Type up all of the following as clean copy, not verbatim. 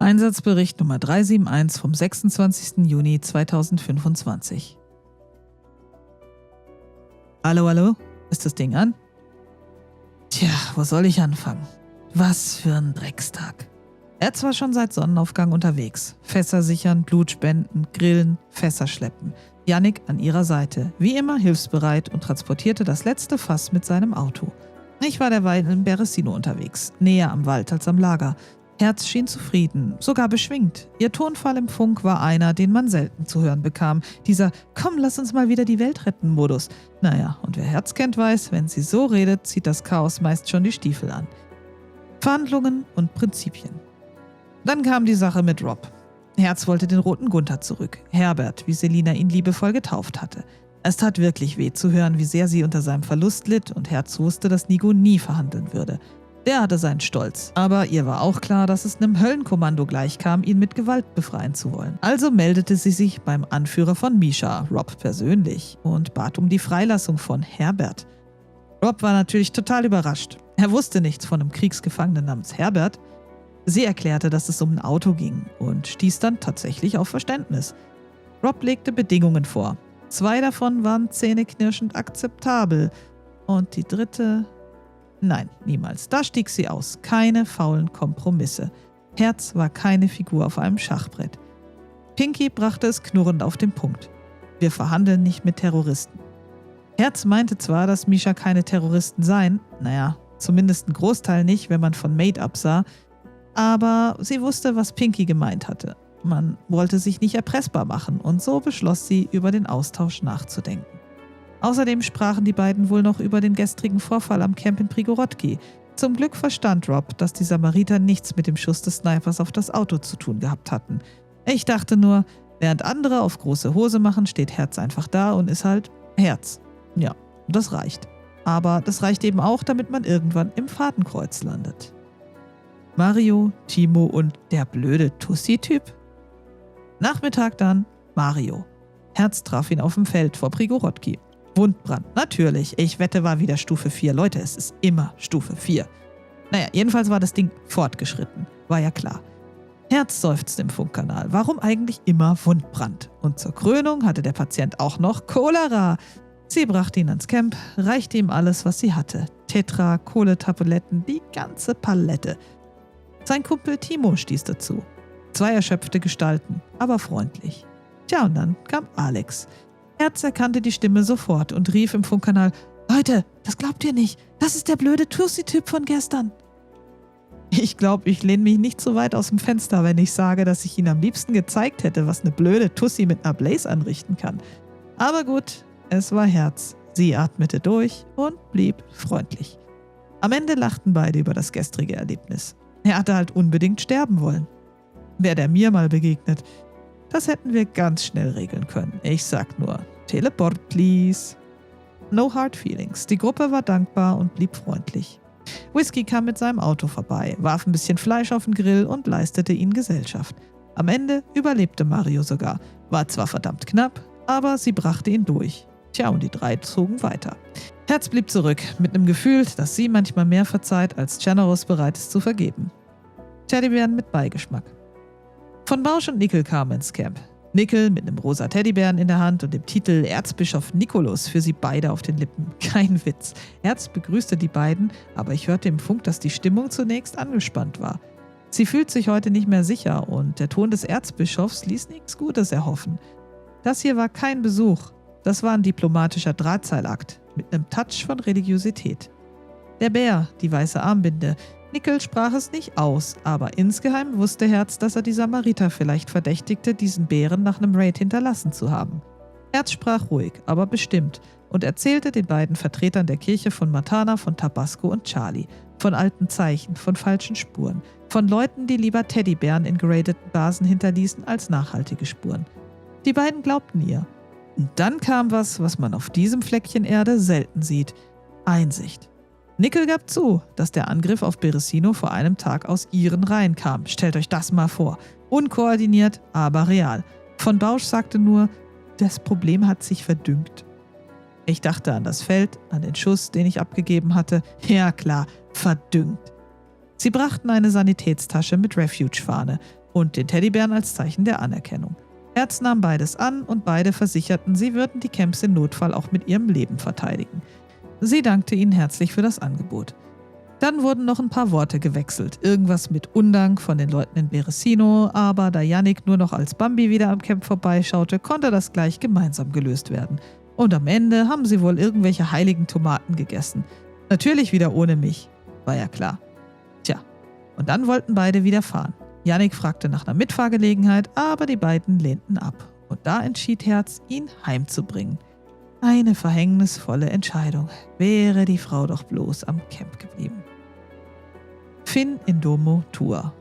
Einsatzbericht Nummer 371 vom 26. Juni 2025. Hallo? Ist das Ding an? Tja, wo soll ich anfangen? Was für ein Dreckstag. Er war schon seit Sonnenaufgang unterwegs. Fässer sichern, Blut spenden, grillen, Fässer schleppen. Jannik an ihrer Seite, wie immer hilfsbereit und transportierte das letzte Fass mit seinem Auto. Ich war derweil in Beresino unterwegs, näher am Wald als am Lager. Herz schien zufrieden, sogar beschwingt. Ihr Tonfall im Funk war einer, den man selten zu hören bekam. Dieser „Komm, lass uns mal wieder die Welt retten" Modus. Naja, und wer Herz kennt, weiß, wenn sie so redet, zieht das Chaos meist schon die Stiefel an. Verhandlungen und Prinzipien. Dann kam die Sache mit Rob. Herz wollte den roten Gunther zurück. Herbert, wie Selina ihn liebevoll getauft hatte. Es tat wirklich weh zu hören, wie sehr sie unter seinem Verlust litt, und Herz wusste, dass Nico nie verhandeln würde. Der hatte seinen Stolz, aber ihr war auch klar, dass es einem Höllenkommando gleichkam, ihn mit Gewalt befreien zu wollen. Also meldete sie sich beim Anführer von Misha, Rob persönlich, und bat um die Freilassung von Herbert. Rob war natürlich total überrascht. Er wusste nichts von einem Kriegsgefangenen namens Herbert. Sie erklärte, dass es um ein Auto ging und stieß dann tatsächlich auf Verständnis. Rob legte Bedingungen vor. 2 davon waren zähneknirschend akzeptabel. Und die dritte... Nein, niemals. Da stieg sie aus. Keine faulen Kompromisse. Herz war keine Figur auf einem Schachbrett. Pinky brachte es knurrend auf den Punkt. Wir verhandeln nicht mit Terroristen. Herz meinte zwar, dass Misha keine Terroristen seien, naja, zumindest ein Großteil nicht, wenn man von Maid absah, aber sie wusste, was Pinky gemeint hatte. Man wollte sich nicht erpressbar machen, und so beschloss sie, über den Austausch nachzudenken. Außerdem sprachen die beiden wohl noch über den gestrigen Vorfall am Camp in Prigorodki. Zum Glück verstand Rob, dass die Samariter nichts mit dem Schuss des Snipers auf das Auto zu tun gehabt hatten. Ich dachte nur, während andere auf große Hose machen, steht Herz einfach da und ist halt Herz. Ja, das reicht. Aber das reicht eben auch, damit man irgendwann im Fadenkreuz landet. Mario, Timo und der blöde Tussi-Typ? Nachmittag dann Mario. Herz traf ihn auf dem Feld vor Prigorodki. Wundbrand, natürlich. Ich wette, war wieder Stufe 4. Leute, es ist immer Stufe 4. Naja, jedenfalls war das Ding fortgeschritten. War ja klar. Herz seufzte im Funkkanal. Warum eigentlich immer Wundbrand? Und zur Krönung hatte der Patient auch noch Cholera. Sie brachte ihn ans Camp, reichte ihm alles, was sie hatte. Tetra, Kohletabletten, die ganze Palette. Sein Kumpel Timo stieß dazu. 2 erschöpfte Gestalten, aber freundlich. Tja, und dann kam Alex. Herz erkannte die Stimme sofort und rief im Funkkanal: Leute, das glaubt ihr nicht. Das ist der blöde Tussi-Typ von gestern. Ich glaube, ich lehne mich nicht so weit aus dem Fenster, wenn ich sage, dass ich ihn am liebsten gezeigt hätte, was eine blöde Tussi mit einer Blaze anrichten kann. Aber gut, es war Herz. Sie atmete durch und blieb freundlich. Am Ende lachten beide über das gestrige Erlebnis. Er hatte halt unbedingt sterben wollen. Wäre der mir mal begegnet, das hätten wir ganz schnell regeln können. Ich sag nur, Teleport, please. No hard feelings. Die Gruppe war dankbar und blieb freundlich. Whisky kam mit seinem Auto vorbei, warf ein bisschen Fleisch auf den Grill und leistete ihnen Gesellschaft. Am Ende überlebte Mario sogar. War zwar verdammt knapp, aber sie brachte ihn durch. Tja, und die 3 zogen weiter. Herz blieb zurück, mit einem Gefühl, dass sie manchmal mehr verzeiht, als Generous bereit ist zu vergeben. Teddybären mit Beigeschmack. Von Bausch und Nickel kamen ins Camp. Nickel mit einem rosa Teddybären in der Hand und dem Titel Erzbischof Nikolus für sie beide auf den Lippen. Kein Witz. Herz begrüßte die beiden, aber ich hörte im Funk, dass die Stimmung zunächst angespannt war. Sie fühlt sich heute nicht mehr sicher und der Ton des Erzbischofs ließ nichts Gutes erhoffen. Das hier war kein Besuch. Das war ein diplomatischer Drahtseilakt mit einem Touch von Religiosität. Der Bär, die weiße Armbinde. Nickel sprach es nicht aus, aber insgeheim wusste Herz, dass er die Samariter vielleicht verdächtigte, diesen Bären nach einem Raid hinterlassen zu haben. Herz sprach ruhig, aber bestimmt und erzählte den beiden Vertretern der Kirche von Matana, von Tabasco und Charlie, von alten Zeichen, von falschen Spuren, von Leuten, die lieber Teddybären in geradeten Basen hinterließen als nachhaltige Spuren. Die beiden glaubten ihr. Und dann kam was man auf diesem Fleckchen Erde selten sieht: Einsicht. Nickel gab zu, dass der Angriff auf Beresino vor einem Tag aus ihren Reihen kam. Stellt euch das mal vor. Unkoordiniert, aber real. Von Bausch sagte nur, das Problem hat sich verdüngt. Ich dachte an das Feld, an den Schuss, den ich abgegeben hatte. Ja klar, verdüngt. Sie brachten eine Sanitätstasche mit Refuge-Fahne. und den Teddybären als Zeichen der Anerkennung. Herz nahm beides an und beide versicherten, sie würden die Camps im Notfall auch mit ihrem Leben verteidigen. Sie dankte ihnen herzlich für das Angebot. Dann wurden noch ein paar Worte gewechselt. Irgendwas mit Undank von den Leuten in Beresino, aber da Yannick nur noch als Bambi wieder am Camp vorbeischaute, konnte das gleich gemeinsam gelöst werden. Und am Ende haben sie wohl irgendwelche heiligen Tomaten gegessen. Natürlich wieder ohne mich, war ja klar. Tja, und dann wollten beide wieder fahren. Yannick fragte nach einer Mitfahrgelegenheit, aber die beiden lehnten ab. Und da entschied Herz, ihn heimzubringen. Eine verhängnisvolle Entscheidung. Wäre die Frau doch bloß am Camp geblieben. Fin Indomo Tour.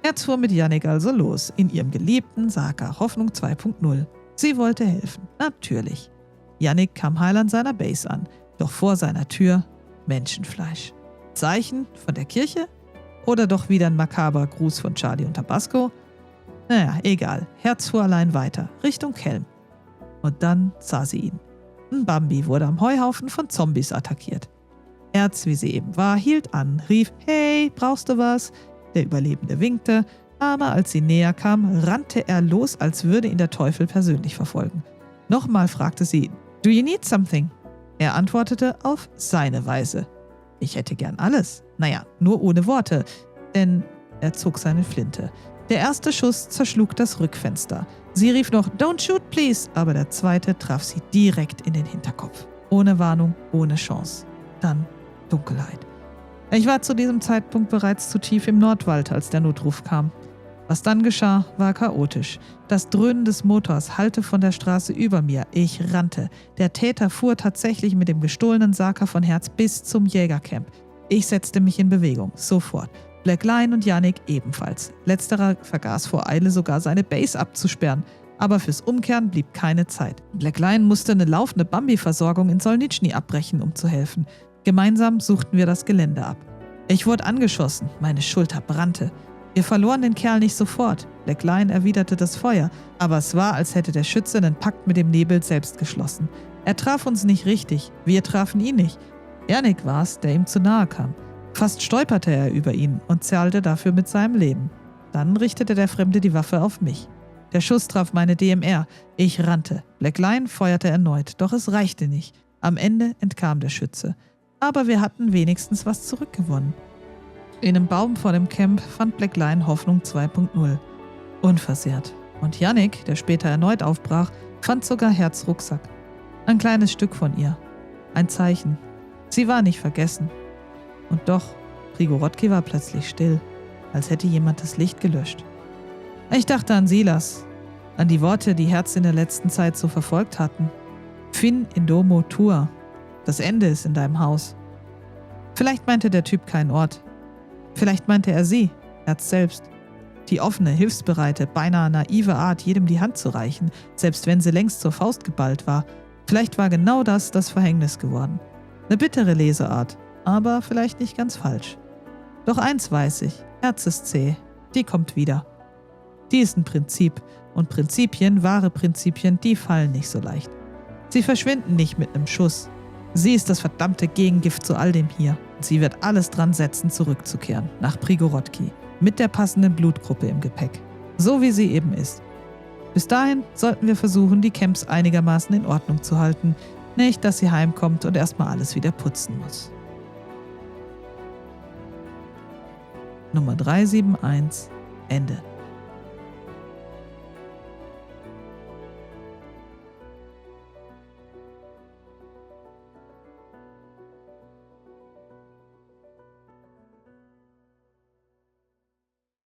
Herz fuhr mit Yannick also los, in ihrem geliebten Saka Hoffnung 2.0. Sie wollte helfen, natürlich. Yannick kam heil an seiner Base an, doch vor seiner Tür Menschenfleisch. Zeichen von der Kirche? Oder doch wieder ein makaber Gruß von Charlie und Tabasco? Naja, egal. Herz fuhr allein weiter, Richtung Kelm. Und dann sah sie ihn. Ein Bambi wurde am Heuhaufen von Zombies attackiert. Herz, wie sie eben war, hielt an, rief, »Hey, brauchst du was?« Der Überlebende winkte, aber als sie näher kam, rannte er los, als würde ihn der Teufel persönlich verfolgen. Nochmal fragte sie, »Do you need something?« Er antwortete auf seine Weise. »Ich hätte gern alles. Naja, nur ohne Worte, denn er zog seine Flinte. Der erste Schuss zerschlug das Rückfenster. Sie rief noch, »Don't shoot, please«, aber der zweite traf sie direkt in den Hinterkopf. Ohne Warnung, ohne Chance. Dann Dunkelheit. Ich war zu diesem Zeitpunkt bereits zu tief im Nordwald, als der Notruf kam. Was dann geschah, war chaotisch. Das Dröhnen des Motors hallte von der Straße über mir. Ich rannte. Der Täter fuhr tatsächlich mit dem gestohlenen Saka von Herz bis zum Jägercamp. Ich setzte mich in Bewegung, sofort. Black Lion und Yannick ebenfalls. Letzterer vergaß vor Eile sogar seine Base abzusperren. Aber fürs Umkehren blieb keine Zeit. Black Lion musste eine laufende Bambi-Versorgung in Solnitschny abbrechen, um zu helfen. Gemeinsam suchten wir das Gelände ab. Ich wurde angeschossen, meine Schulter brannte. Wir verloren den Kerl nicht sofort. Black Lion erwiderte das Feuer, aber es war, als hätte der Schütze einen Pakt mit dem Nebel selbst geschlossen. Er traf uns nicht richtig, wir trafen ihn nicht. Yannick war es, der ihm zu nahe kam. Fast stolperte er über ihn und zahlte dafür mit seinem Leben. Dann richtete der Fremde die Waffe auf mich. Der Schuss traf meine DMR. Ich rannte. Black Lion feuerte erneut, doch es reichte nicht. Am Ende entkam der Schütze. Aber wir hatten wenigstens was zurückgewonnen. In einem Baum vor dem Camp fand Black Lion Hoffnung 2.0. Unversehrt. Und Yannick, der später erneut aufbrach, fand sogar Herz Rucksack. Ein kleines Stück von ihr. Ein Zeichen. Sie war nicht vergessen. Und doch, Prigorodki war plötzlich still, als hätte jemand das Licht gelöscht. Ich dachte an Silas, an die Worte, die Herz in der letzten Zeit so verfolgt hatten. Fin Indomo Tour. Das Ende ist in deinem Haus. Vielleicht meinte der Typ keinen Ort. Vielleicht meinte er sie, Herz selbst. Die offene, hilfsbereite, beinahe naive Art, jedem die Hand zu reichen, selbst wenn sie längst zur Faust geballt war. Vielleicht war genau das Verhängnis geworden. Eine bittere Leseart, aber vielleicht nicht ganz falsch. Doch eins weiß ich, Herz ist zäh, die kommt wieder. Die ist ein Prinzip, und Prinzipien, wahre Prinzipien, die fallen nicht so leicht. Sie verschwinden nicht mit einem Schuss. Sie ist das verdammte Gegengift zu all dem hier. Und sie wird alles dran setzen, zurückzukehren, nach Prigorodki, mit der passenden Blutgruppe im Gepäck. So wie sie eben ist. Bis dahin sollten wir versuchen, die Camps einigermaßen in Ordnung zu halten. Nicht, dass sie heimkommt und erstmal alles wieder putzen muss. Nummer 371, Ende.